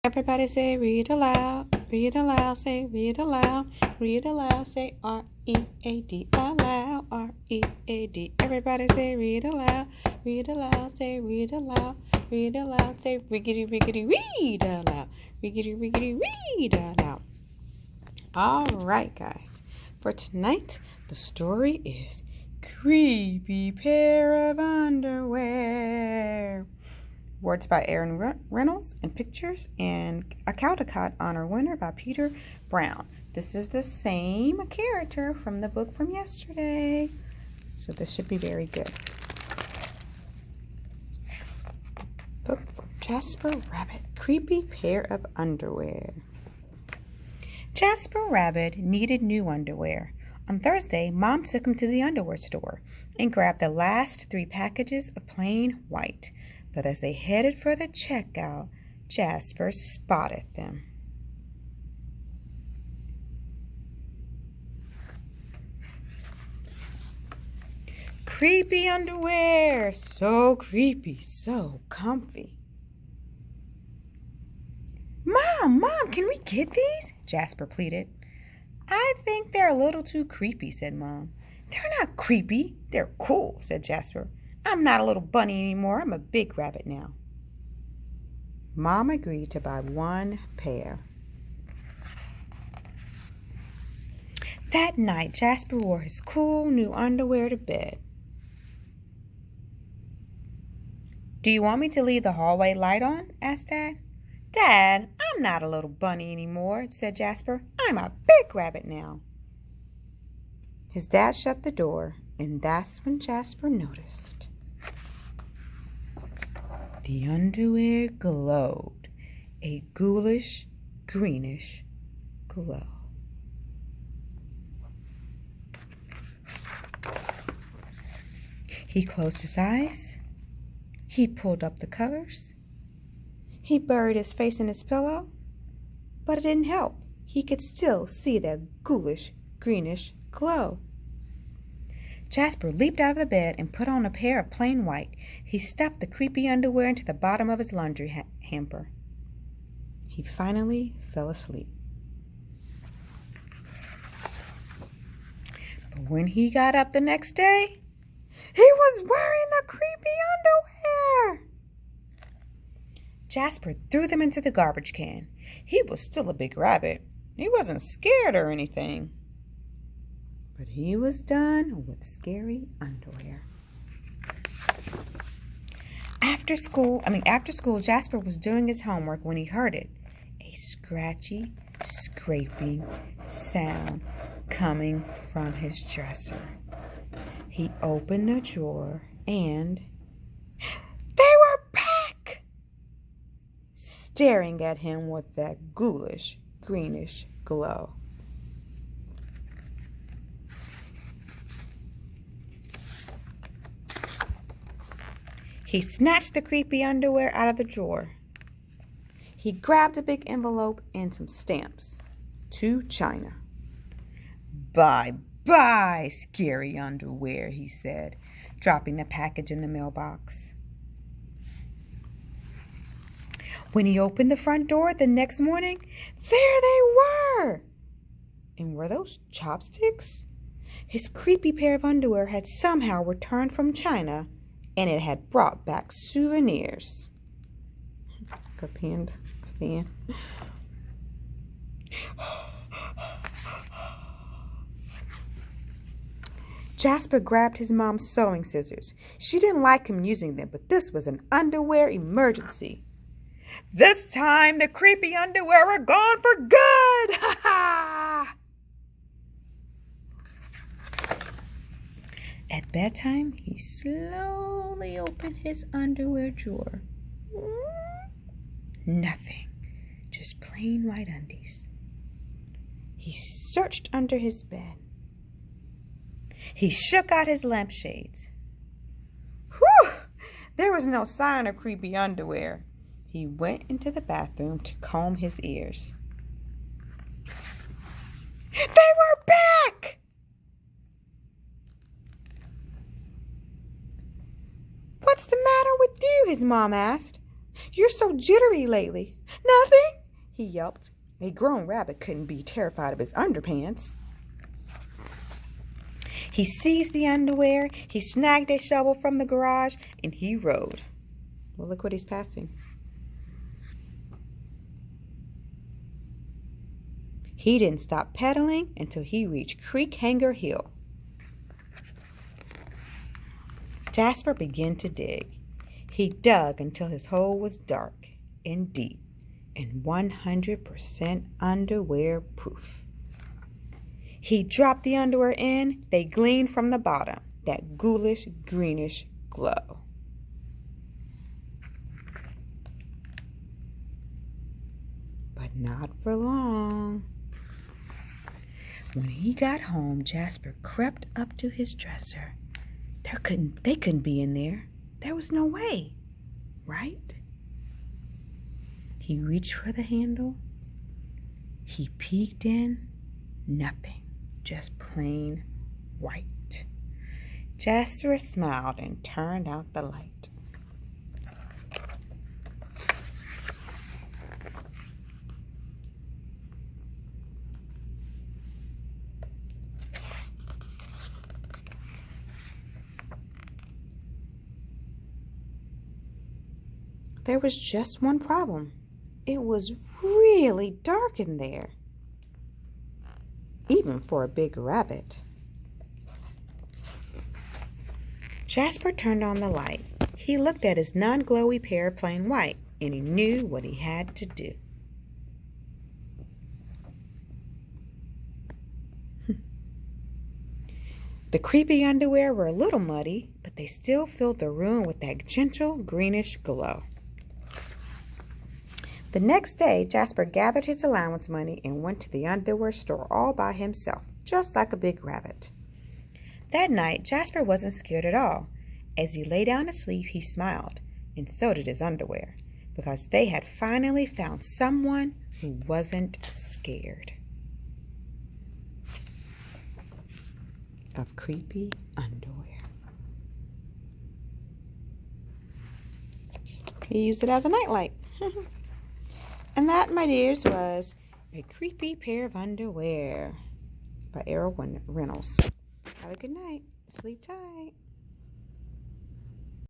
Everybody say read aloud, say read aloud, say R-E-A-D, aloud, R-E-A-D. Everybody say read aloud, say read aloud, say riggedy, read aloud, read aloud. All right, guys, for tonight, the story is Creepy Pair of Underwear. Words by Aaron Reynolds and pictures and a Caldecott honor winner by Peter Brown. This is the same character from the book from yesterday, so this should be very good. Book for Jasper Rabbit, Creepy Pair of Underwear. Jasper Rabbit needed new underwear. On Thursday, Mom took him to the underwear store and grabbed the last 3 packages of plain white. But as they headed for the checkout, Jasper spotted them. Creepy underwear! So creepy, so comfy. Mom, can we get these? Jasper pleaded. I think they're a little too creepy, said Mom. They're not creepy, they're cool, said Jasper. I'm not a little bunny anymore. I'm a big rabbit now. Mom agreed to buy 1 pair. That night, Jasper wore his cool new underwear to bed. Do you want me to leave the hallway light on? Asked Dad. Dad, I'm not a little bunny anymore, said Jasper. I'm a big rabbit now. His dad shut the door, and that's when Jasper noticed. The underwear glowed, a ghoulish, greenish glow. He closed his eyes. He pulled up the covers. He buried his face in his pillow, but it didn't help. He could still see that ghoulish, greenish glow. Jasper leaped out of the bed and put on a pair of plain white. He stuffed the creepy underwear into the bottom of his laundry hamper. He finally fell asleep. But when he got up the next day, he was wearing the creepy underwear. Jasper threw them into the garbage can. He was still a big rabbit. He wasn't scared or anything. But he was done with scary underwear. After school, Jasper was doing his homework when he heard it. A scratchy, scraping sound coming from his dresser. He opened the drawer and they were back, staring at him with that ghoulish, greenish glow. He snatched the creepy underwear out of the drawer. He grabbed a big envelope and some stamps. To China. Bye-bye, scary underwear, he said, dropping the package in the mailbox. When he opened the front door the next morning, there they were! And were those chopsticks? His creepy pair of underwear had somehow returned from China, and it had brought back souvenirs. Good hand fan. Jasper grabbed his mom's sewing scissors. She didn't like him using them, but this was an underwear emergency. This time the creepy underwear were gone for good! Ha ha! At bedtime, he slowly opened his underwear drawer. Nothing, just plain white undies. He searched under his bed. He shook out his lampshades. Whew! There was no sign of creepy underwear. He went into the bathroom to comb his ears. They were back! What's the matter with you? His mom asked. You're so jittery lately." "Nothing," he yelped. A grown rabbit couldn't be terrified of his underpants. He seized the underwear, he snagged a shovel from the garage, and he rode. Well, look what he's passing. He didn't stop pedaling until he reached Creek Hanger Hill. Jasper began to dig. He dug until his hole was dark and deep and 100% underwear proof. He dropped the underwear in. They gleamed from the bottom, that ghoulish greenish glow. But not for long. When he got home, Jasper crept up to his dresser. They couldn't be in there. There was no way, right? He reached for the handle. He peeked in. Nothing, just plain white. Jasper smiled and turned out the light. There was just one problem. It was really dark in there, even for a big rabbit. Jasper turned on the light. He looked at his non-glowy pair of plain white, and he knew what he had to do. The creepy underwear were a little muddy, but they still filled the room with that gentle greenish glow. The next day, Jasper gathered his allowance money and went to the underwear store all by himself, just like a big rabbit. That night, Jasper wasn't scared at all. As he lay down to sleep, he smiled, and so did his underwear, because they had finally found someone who wasn't scared of creepy underwear. He used it as a nightlight. And that, my dears, was A Creepy Pair of Underwear by Errol Reynolds. Have a good night. Sleep tight.